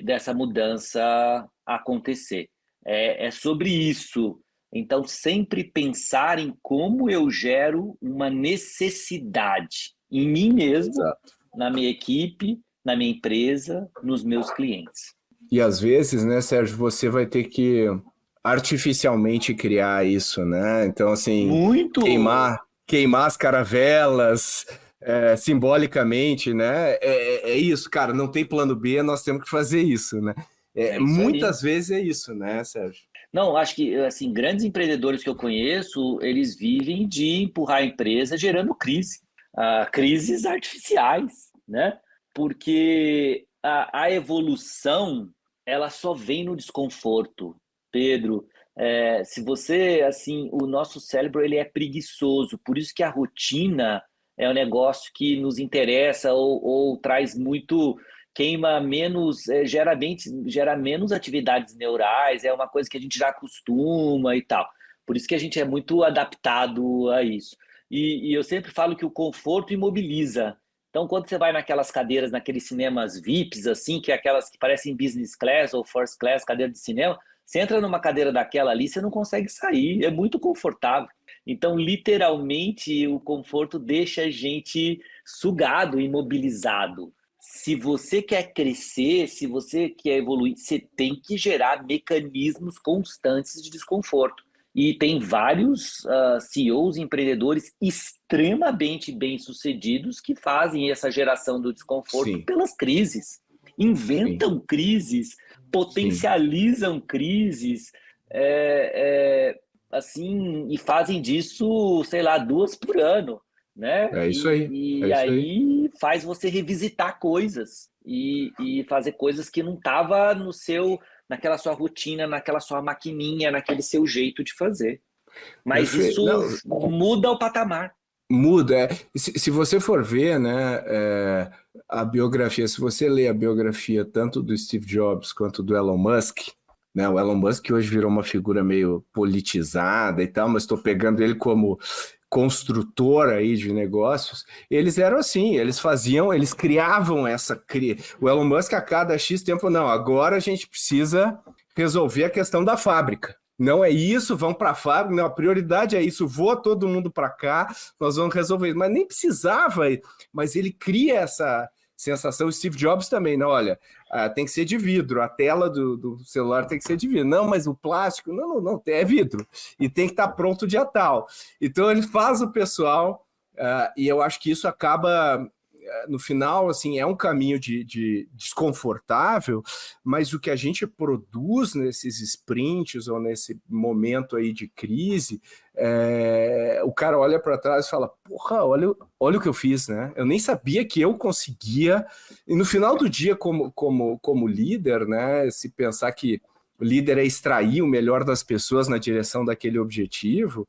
dessa mudança acontecer. É sobre isso. Então, sempre pensar em como eu gero uma necessidade em mim mesmo, Exato. na minha equipe, na minha empresa, nos meus clientes. E às vezes, né, Sérgio, você vai ter que artificialmente criar isso, né? Então, assim, Muito! queimar as caravelas simbolicamente, né? É isso, cara, não tem plano B, nós temos que fazer isso, né? Muitas vezes é isso, né, Sérgio? Não, acho que assim, grandes empreendedores que eu conheço, eles vivem de empurrar a empresa gerando crises artificiais, né? Porque a evolução, ela só vem no desconforto, Pedro. Se você, assim, o nosso cérebro ele é preguiçoso, por isso que a rotina é um negócio que nos interessa ou traz muito, queima menos, gera menos atividades neurais, é uma coisa que a gente já acostuma e tal. Por isso que a gente é muito adaptado a isso. E eu sempre falo que o conforto imobiliza. Então, quando você vai naquelas cadeiras, naqueles cinemas VIPs, assim, que é aquelas que parecem business class ou first class, cadeira de cinema, você entra numa cadeira daquela ali, você não consegue sair, é muito confortável. Então, literalmente, o conforto deixa a gente sugado, imobilizado. Se você quer crescer, se você quer evoluir, você tem que gerar mecanismos constantes de desconforto. E tem vários CEOs, empreendedores extremamente bem-sucedidos que fazem essa geração do desconforto Sim. pelas crises. Inventam Sim. crises, potencializam crises, assim, e fazem disso, sei lá, 2 por ano, né? É isso aí. E aí faz você revisitar coisas e fazer coisas que não estava no seu naquela sua rotina, naquela sua maquininha, naquele seu jeito de fazer. Mas Perfeito. isso muda o patamar. Muda. Se você for ver, né, a biografia, se você lê a biografia tanto do Steve Jobs quanto do Elon Musk, né, o Elon Musk hoje virou uma figura meio politizada e tal, mas estou pegando ele como construtor aí de negócios. Eles eram assim, eles criavam o Elon Musk a cada X tempo, não, agora a gente precisa resolver a questão da fábrica. Não é isso, vão para a fábrica, não, a prioridade é isso, voa todo mundo para cá, nós vamos resolver isso. Mas nem precisava, mas ele cria essa sensação. O Steve Jobs também, não, olha, tem que ser de vidro, a tela do celular tem que ser de vidro. Não, mas o plástico, não, é vidro, e tem que estar pronto dia tal. Então ele faz o pessoal, e eu acho que isso acaba... No final, assim, é um caminho de desconfortável, mas o que a gente produz nesses sprints ou nesse momento aí de crise, o cara olha para trás e fala, porra, olha o que eu fiz, né? Eu nem sabia que eu conseguia. E no final do dia, como líder, né, se pensar que o líder é extrair o melhor das pessoas na direção daquele objetivo,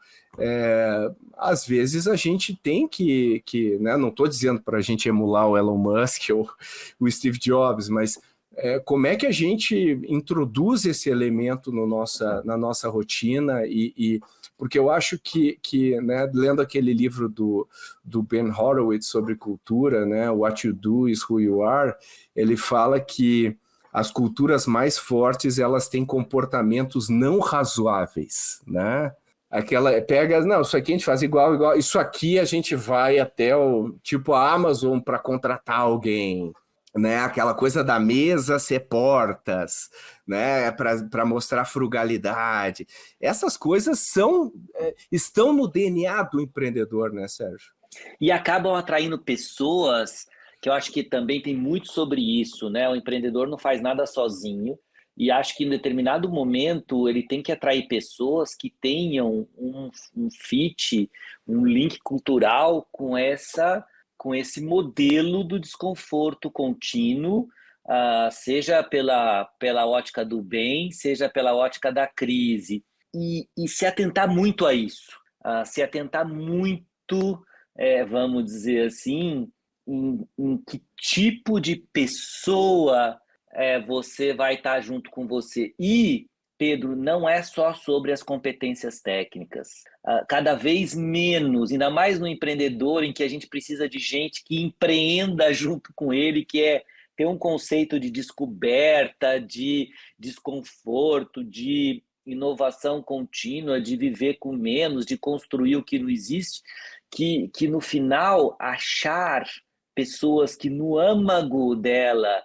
às vezes a gente tem que né, não estou dizendo para a gente emular o Elon Musk ou o Steve Jobs, mas como é que a gente introduz esse elemento na nossa rotina, porque eu acho que né, lendo aquele livro do Ben Horowitz sobre cultura, né, What You Do is Who You Are, ele fala que as culturas mais fortes, elas têm comportamentos não razoáveis, né? Não, isso aqui a gente faz igual, isso aqui a gente vai até a Amazon para contratar alguém, né? Aquela coisa da mesa ser portas, né? Para mostrar frugalidade. Essas coisas estão no DNA do empreendedor, né, Sérgio? E acabam atraindo pessoas que eu acho que também tem muito sobre isso, né? O empreendedor não faz nada sozinho, e acho que em determinado momento ele tem que atrair pessoas que tenham um fit, um link cultural com esse modelo do desconforto contínuo, seja pela ótica do bem, seja pela ótica da crise, e se atentar muito a isso, se atentar muito, vamos dizer assim, em que tipo de pessoa você vai estar junto com você. E, Pedro, não é só sobre as competências técnicas. Cada vez menos, ainda mais no empreendedor, em que a gente precisa de gente que empreenda junto com ele, que ter um conceito de descoberta, de desconforto, de inovação contínua, de viver com menos, de construir o que não existe, que no final achar pessoas que no âmago dela,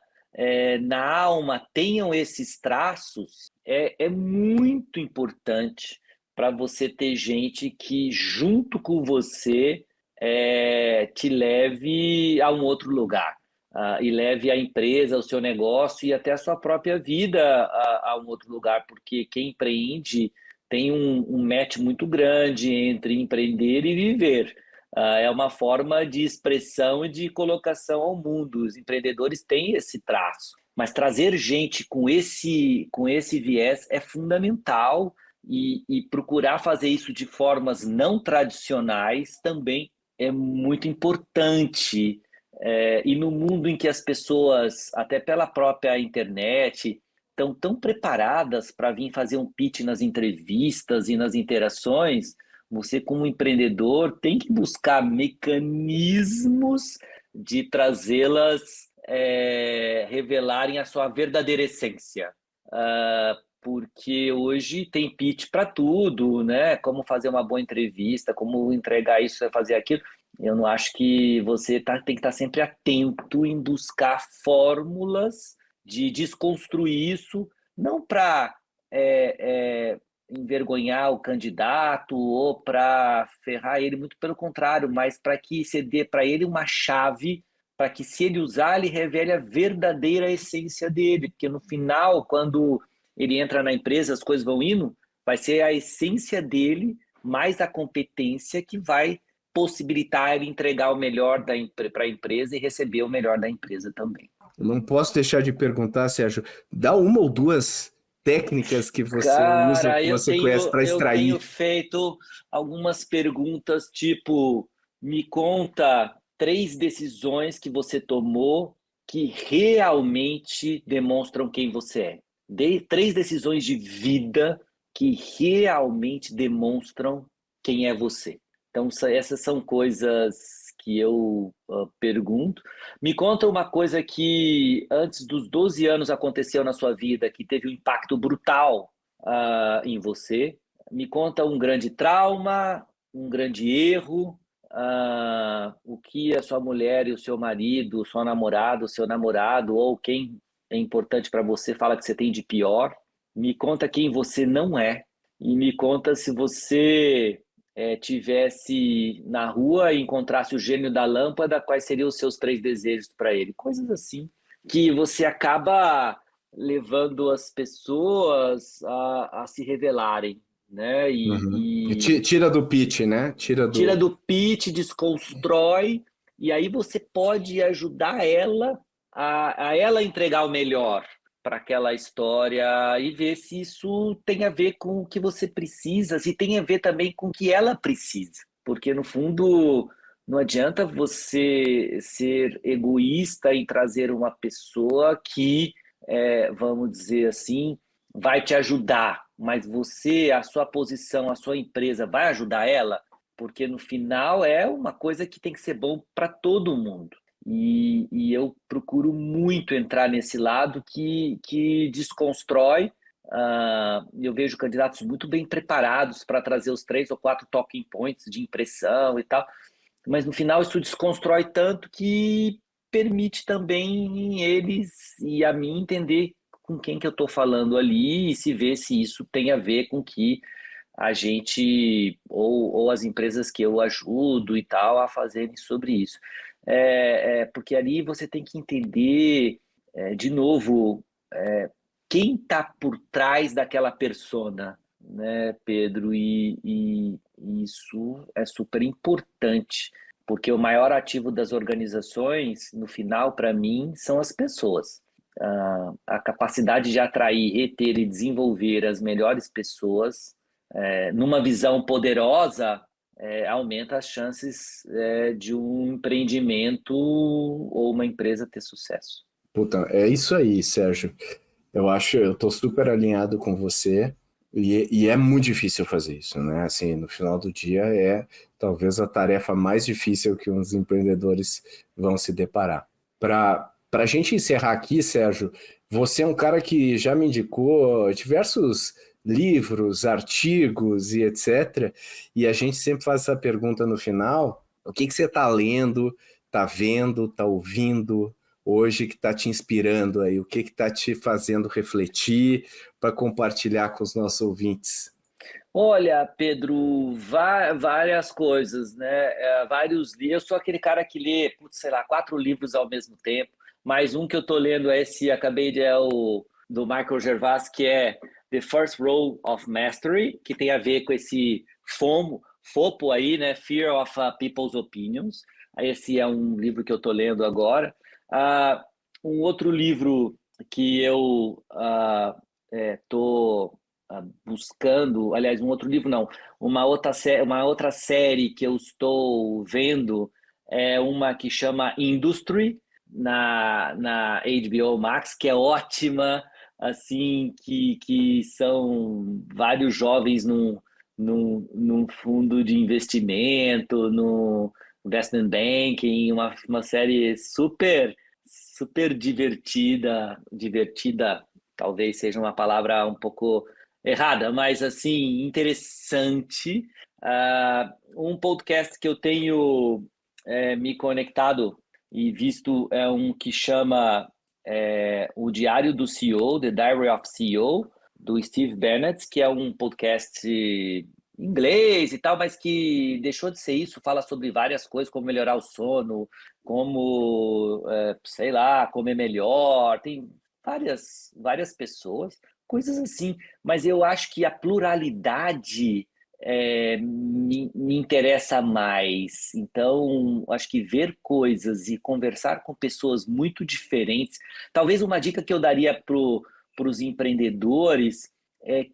na alma, tenham esses traços, é muito importante para você ter gente que, junto com você, te leve a um outro lugar, e leve a empresa, o seu negócio e até a sua própria vida a um outro lugar, porque quem empreende tem um match muito grande entre empreender e viver. É uma forma de expressão e de colocação ao mundo. Os empreendedores têm esse traço, mas trazer gente com esse viés é fundamental, e procurar fazer isso de formas não tradicionais também é muito importante. E no mundo em que as pessoas, até pela própria internet, estão tão preparadas para vir fazer um pitch nas entrevistas e nas interações, você, como empreendedor, tem que buscar mecanismos de trazê-las revelarem a sua verdadeira essência. Porque hoje tem pitch para tudo, né? Como fazer uma boa entrevista, como entregar isso, fazer aquilo. Eu não acho que você tem que estar sempre atento em buscar fórmulas de desconstruir isso, não para envergonhar o candidato ou para ferrar ele, muito pelo contrário, mas para que você dê para ele uma chave, para que, se ele usar, ele revele a verdadeira essência dele, porque no final, quando ele entra na empresa, as coisas vão indo, vai ser a essência dele mais a competência que vai possibilitar ele entregar o melhor para a empresa e receber o melhor da empresa também. Eu não posso deixar de perguntar, Sérgio, dá uma ou duas técnicas que você usa, Cara, que você conhece para eu tenho extrair? feito algumas perguntas, tipo, me conta 3 decisões que você tomou que realmente demonstram quem você é. 3 decisões de vida que realmente demonstram quem é você. Então, essas são coisas que eu pergunto. Me conta uma coisa que antes dos 12 anos aconteceu na sua vida, que teve um impacto brutal em você. Me conta um grande trauma, um grande erro, o que a sua mulher e o seu marido, sua namorada, o seu namorado ou quem é importante para você fala que você tem de pior. Me conta quem você não é e me conta se você tivesse na rua e encontrasse o gênio da lâmpada, quais seriam os seus 3 desejos para ele? Coisas assim que você acaba levando as pessoas a se revelarem, né? Uhum. E Tira do pitch, né? tira do pitch, desconstrói, e aí você pode ajudar ela a ela entregar o melhor para aquela história e ver se isso tem a ver com o que você precisa, se tem a ver também com o que ela precisa. Porque, no fundo, não adianta você ser egoísta e trazer uma pessoa que, vamos dizer assim, vai te ajudar, mas você, a sua posição, a sua empresa vai ajudar ela? Porque no final é uma coisa que tem que ser bom para todo mundo. E eu procuro muito entrar nesse lado que desconstrói. Eu vejo candidatos muito bem preparados para trazer os 3 ou 4 talking points de impressão e tal, mas no final isso desconstrói tanto que permite também eles e a mim entender com quem que eu estou falando ali e se ver se isso tem a ver com que a gente ou as empresas que eu ajudo e tal a fazerem sobre isso. Porque ali você tem que entender, de novo, quem está por trás daquela persona, né, Pedro? E isso é super importante, porque o maior ativo das organizações, no final, para mim, são as pessoas. A capacidade de atrair, reter e desenvolver as melhores pessoas, numa visão poderosa, aumenta as chances, de um empreendimento ou uma empresa ter sucesso. Puta, é isso aí, Sérgio. Eu tô super alinhado com você e é muito difícil fazer isso, né? Assim, no final do dia é talvez a tarefa mais difícil que os empreendedores vão se deparar. Para a gente encerrar aqui, Sérgio, você é um cara que já me indicou diversos livros, artigos e etc. E a gente sempre faz essa pergunta no final: o que você está lendo, está vendo, está ouvindo hoje que está te inspirando aí? O que está te fazendo refletir para compartilhar com os nossos ouvintes? Olha, Pedro, várias coisas, né? Vários livros. Eu sou aquele cara que lê, putz, sei lá, 4 livros ao mesmo tempo. Mas um que eu tô lendo é esse, acabei de, é o do Michael Gervais, que é The First Rule of Mastery, que tem a ver com esse FOPO aí, né? Fear of People's Opinions. Aí esse é um livro que eu tô lendo agora. Um outro livro que eu tô buscando, aliás, um outro livro não, uma outra série que eu estou vendo é uma que chama Industry na HBO Max, que é ótima, assim, que são vários jovens num fundo de investimento, no investment banking, uma série super divertida talvez seja uma palavra um pouco errada, mas assim, interessante. Um podcast que eu tenho me conectado e visto é um que chama O Diário do CEO, The Diary of CEO, do Steve Bennett, que é um podcast em inglês e tal, mas que deixou de ser isso, fala sobre várias coisas, como melhorar o sono, como, sei lá, comer melhor, tem várias pessoas, coisas assim, mas eu acho que a pluralidade me interessa mais. Então, acho que ver coisas e conversar com pessoas muito diferentes. Talvez uma dica que eu daria para para os empreendedores,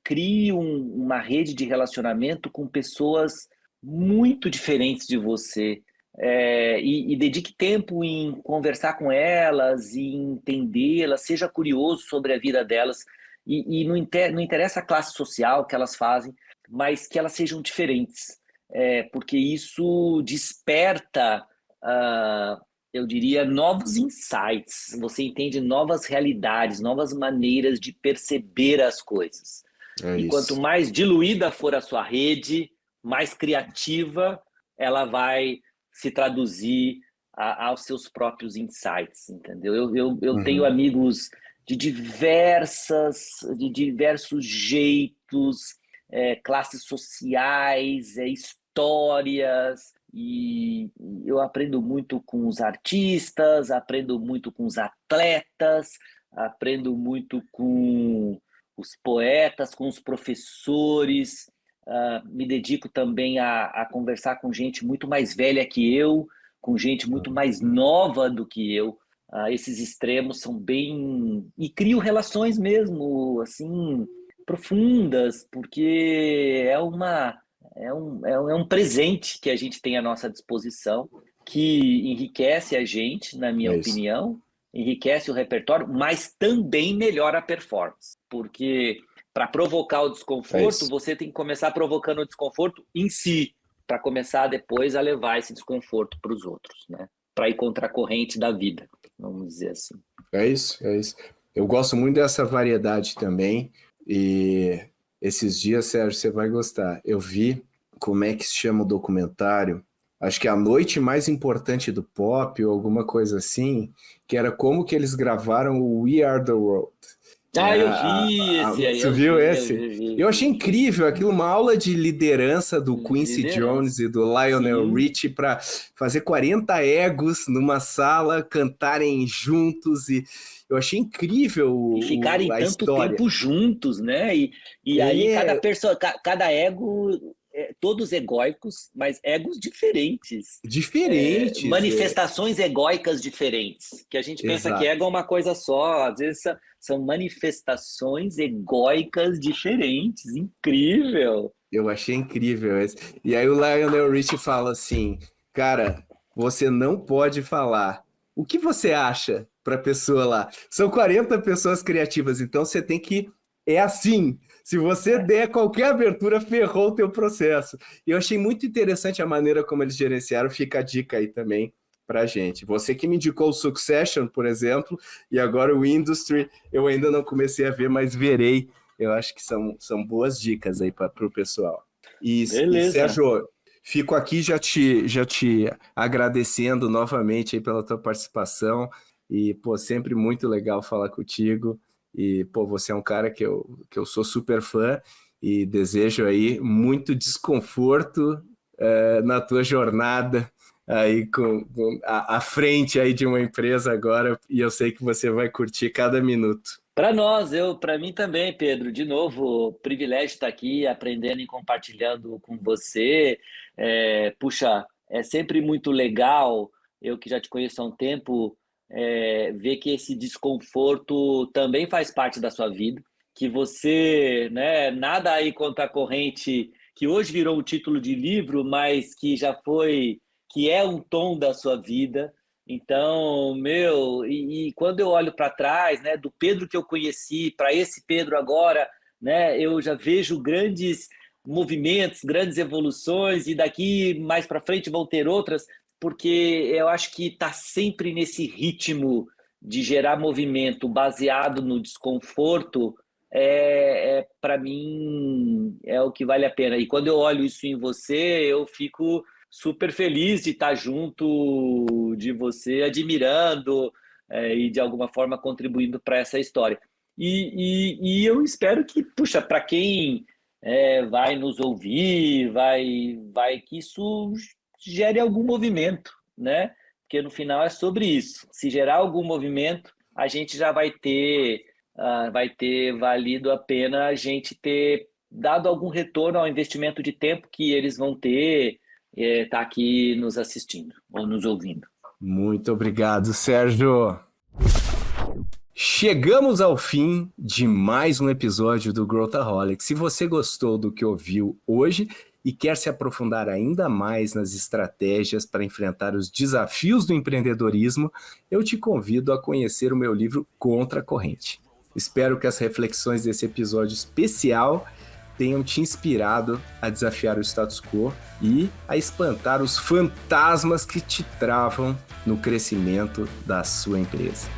crie uma rede de relacionamento com pessoas muito diferentes de você. E dedique tempo em conversar com elas, em entendê-las, seja curioso sobre a vida delas. E não interessa a classe social que elas fazem, mas que elas sejam diferentes, porque isso desperta, eu diria, novos insights. Você entende novas realidades, novas maneiras de perceber as coisas. E quanto mais diluída for a sua rede, mais criativa ela vai se traduzir aos seus próprios insights, entendeu? Eu tenho amigos de diversos jeitos, classes sociais, histórias, e eu aprendo muito com os artistas, aprendo muito com os atletas, aprendo muito com os poetas, com os professores. Me dedico também a conversar com gente muito mais velha que eu, com gente muito mais nova do que eu. Esses extremos são bem... E crio relações mesmo, assim, profundas, porque é um presente que a gente tem à nossa disposição, que enriquece a gente, na minha opinião, enriquece o repertório, mas também melhora a performance, porque para provocar o desconforto, você tem que começar provocando o desconforto em si, para começar depois a levar esse desconforto para os outros, né? Para ir contra a corrente da vida, vamos dizer assim. É isso. Eu gosto muito dessa variedade também, e esses dias, Sérgio, você vai gostar. Eu vi, como é que se chama o documentário, acho que A Noite Mais Importante do Pop, ou alguma coisa assim, que era como que eles gravaram o We Are The World. Eu vi esse aí. Você viu esse? Eu achei incrível aquilo, uma aula de liderança do Quincy Jones e do Lionel Richie para fazer 40 egos numa sala, cantarem juntos, e eu achei incrível e ficarem a tanto história. tempo juntos, né? E aí cada ego, todos egóicos, mas egos diferentes. Manifestações egóicas diferentes. Que a gente pensa que ego é uma coisa só, às vezes são manifestações egóicas diferentes. Incrível! Eu achei incrível esse. E aí o Lionel Richie fala assim, cara, você não pode falar. O que você acha para a pessoa lá? São 40 pessoas criativas, então você tem que... É assim, se você der qualquer abertura, ferrou o teu processo. E eu achei muito interessante a maneira como eles gerenciaram, fica a dica aí também pra gente. Você que me indicou o Succession, por exemplo, e agora o Industry, eu ainda não comecei a ver, mas verei. Eu acho que são boas dicas aí para o pessoal. E Sérgio, fico aqui já te agradecendo novamente aí pela tua participação, e pô, sempre muito legal falar contigo. E, pô, você é um cara que eu sou super fã e desejo aí muito desconforto na tua jornada aí à frente aí de uma empresa agora, e eu sei que você vai curtir cada minuto. Para mim também, Pedro, de novo, privilégio estar aqui aprendendo e compartilhando com você. Puxa, é sempre muito legal, eu que já te conheço há um tempo, ver que esse desconforto também faz parte da sua vida, que você, né, nada aí contra a corrente, que hoje virou um título de livro, mas que já foi, que é um tom da sua vida. Então, e quando eu olho para trás, né, do Pedro que eu conheci para esse Pedro agora, né, eu já vejo grandes movimentos, grandes evoluções, e daqui mais para frente vão ter outras, porque eu acho que está sempre nesse ritmo de gerar movimento baseado no desconforto, para mim é o que vale a pena. E quando eu olho isso em você, eu fico super feliz de estar junto de você, admirando e de alguma forma contribuindo para essa história. E eu espero que, puxa, para quem vai nos ouvir, vai que isso gere algum movimento, né? Porque no final é sobre isso. Se gerar algum movimento, a gente já vai ter valido a pena a gente ter dado algum retorno ao investimento de tempo que eles vão ter, tá aqui nos assistindo ou nos ouvindo. Muito obrigado, Sérgio. Chegamos ao fim de mais um episódio do Growthaholics. Se você gostou do que ouviu hoje e quer se aprofundar ainda mais nas estratégias para enfrentar os desafios do empreendedorismo, eu te convido a conhecer o meu livro Contra a Corrente. Espero que as reflexões desse episódio especial tenham te inspirado a desafiar o status quo e a espantar os fantasmas que te travam no crescimento da sua empresa.